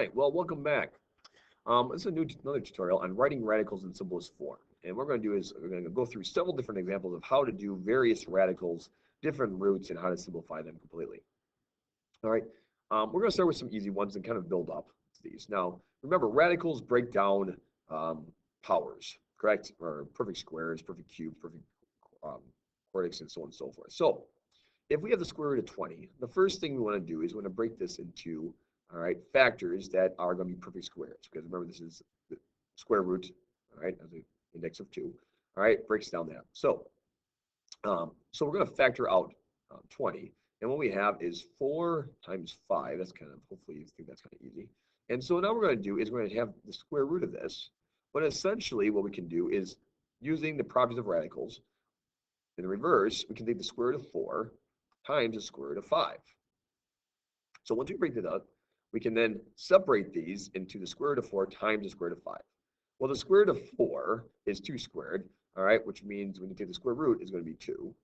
right, well, welcome back. This is another tutorial on writing radicals in simplest form. And what we're going to do is we're going to go through several different examples of how to do various radicals, different roots, and how to simplify them completely. All right, we're going to start with some easy ones and kind of build up to these. Now, remember, radicals break down um, powers, correct? Or perfect squares, perfect cubes, perfect um, quartics, and so on and so forth. So, if we have the square root of 20, the first thing we want to do is we want to break this into, all right, factors that are going to be perfect squares. Because remember, this is the square root, all right, as an index of 2. All right, breaks down that. So we're going to factor out 20. And what we have is 4 times 5. That's kind of, hopefully you think that's kind of easy. And so now we're going to do is we're going to have the square root of this. But essentially what we can do is using the properties of radicals, in reverse, we can take the square root of 4 times the square root of 5. So once we break that up, we can then separate these into the square root of 4 times the square root of 5. Well, the square root of 4 is 2 squared, all right, which means when you take the square root, it's going to be 2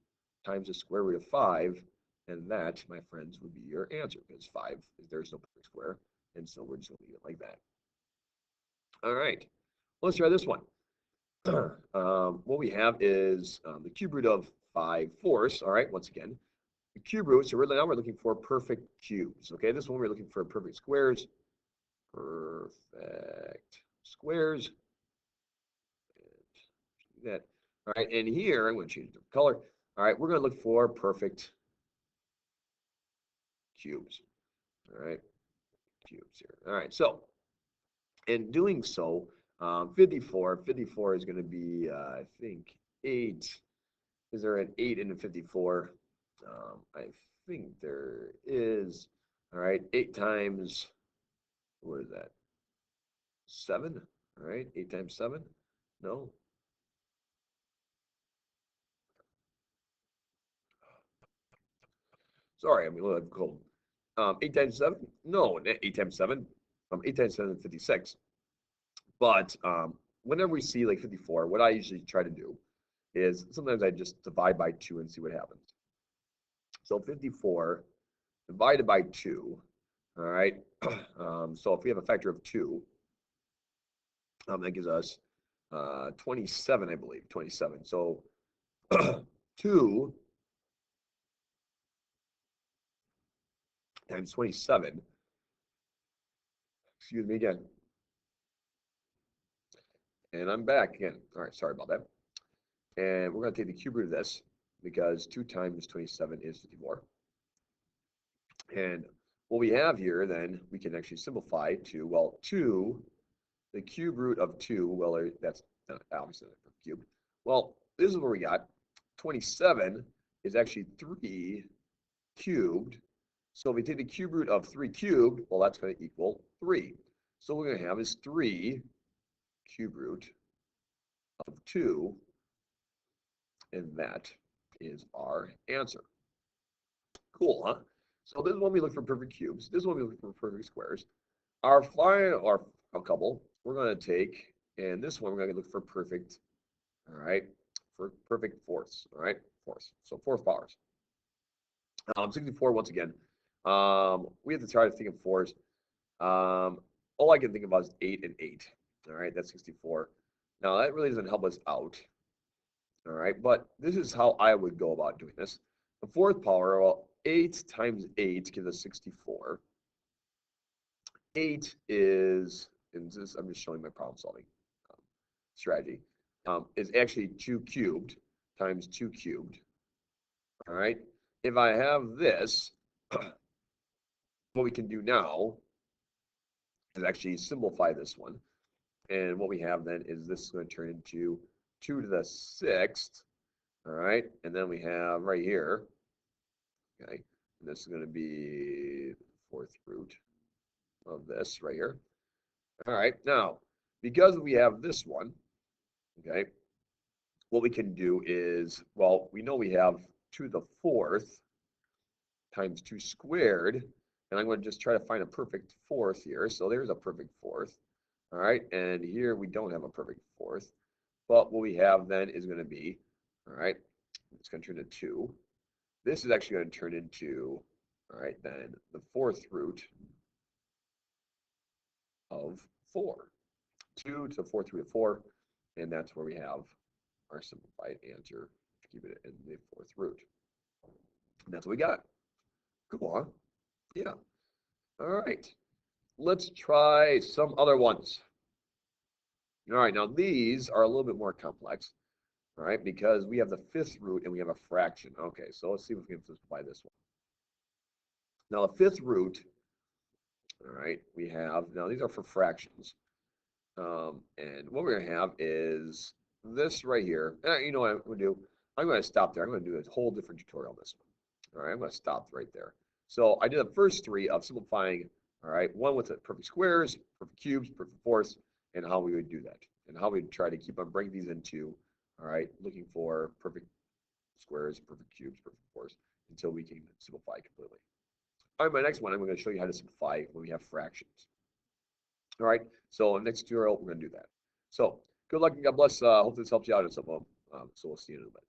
times the square root of 5, and that, my friends, would be your answer, because 5, there's no perfect square, and so we're just going to leave it like that. All right, let's try this one. What we have is the cube root of 5/4, all right, once again, the cube root. So now we're looking for perfect cubes. Okay, this one we're looking for perfect squares. Perfect squares. And that. All right, and here I'm going to change the color. All right, we're going to look for perfect cubes. All right, cubes here. All right, so in doing so, 54 is going to be, I think, 8. Is there an 8 in the 54? I think there is. All right, 8 times, what is that? 7? All right, 8 times 7? No. Sorry, I'm a little cold. 8 times 7? No, 8 times 7. 8 times 7 is 56. But whenever we see like 54, what I usually try to do is sometimes I just divide by 2 and see what happens. So 54 divided by 2, all right? So if we have a factor of 2, that gives us 27, I believe, 27. So 2 times 27, excuse me again, and I'm back again. All right, sorry about that. And we're going to take the cube root of this because 2 times 27 is 54. And what we have here, then, we can actually simplify to, well, 2, the cube root of 2, well, that's obviously not cubed. Well, this is what we got. 27 is actually 3 cubed. So if we take the cube root of 3 cubed, well, that's going to equal 3. So what we're going to have is 3 cube root of 2, and that is our answer. Cool, huh? So this is when we look for perfect cubes. This is when we look for perfect squares. Our final, or a couple, we're going to take, and this one we're going to look for perfect, all right, for perfect fourths, all right, fourths. So fourth powers. 64, once again, we have to try to think of fours. All I can think about is 8 and 8. All right, that's 64. Now, that really doesn't help us out. All right, but this is how I would go about doing this. The fourth power, well, 8 times 8 gives us 64. 8 is, and this, I'm just showing my problem solving strategy, is actually 2 cubed times 2 cubed. All right, if I have this, what we can do now is actually simplify this one. And what we have then is this is going to turn into 2 to the 6th. All right, and then we have right here, okay, and this is going to be fourth root of this right here. All right, now, because we have this one, okay, what we can do is, well, we know we have 2 to the 4th times 2 squared, and I'm going to just try to find a perfect fourth here. So there's a perfect fourth. All right, and here we don't have a perfect fourth, but what we have then is going to be, all right, it's going to turn into 2. This is actually going to turn into, all right, then the fourth root of 4. 2 to the 4th root of 4, and that's where we have our simplified answer to keep it in the 4th root. And that's what we got. Cool, huh? Yeah. All right. Let's try some other ones. All right, now these are a little bit more complex, all right, because we have the 5th root and we have a fraction. Okay, so let's see if we can simplify this one. Now the 5th root, all right, we have, now these are for fractions. And what we're going to have is this right here. You know what I'm going to do? I'm going to stop there. I'm going to do a whole different tutorial on this one. All right, I'm going to stop right there. So I did the first 3 of simplifying, all right, one with the perfect squares, perfect cubes, perfect fourths, and how we would do that, and how we'd try to keep on bringing these into, all right, looking for perfect squares, perfect cubes, perfect fourths, until we can simplify completely. All right, my next one, I'm going to show you how to simplify when we have fractions. All right, so next tutorial, we're going to do that. So good luck and God bless. Hope this helps you out in some. So we'll see you in a bit.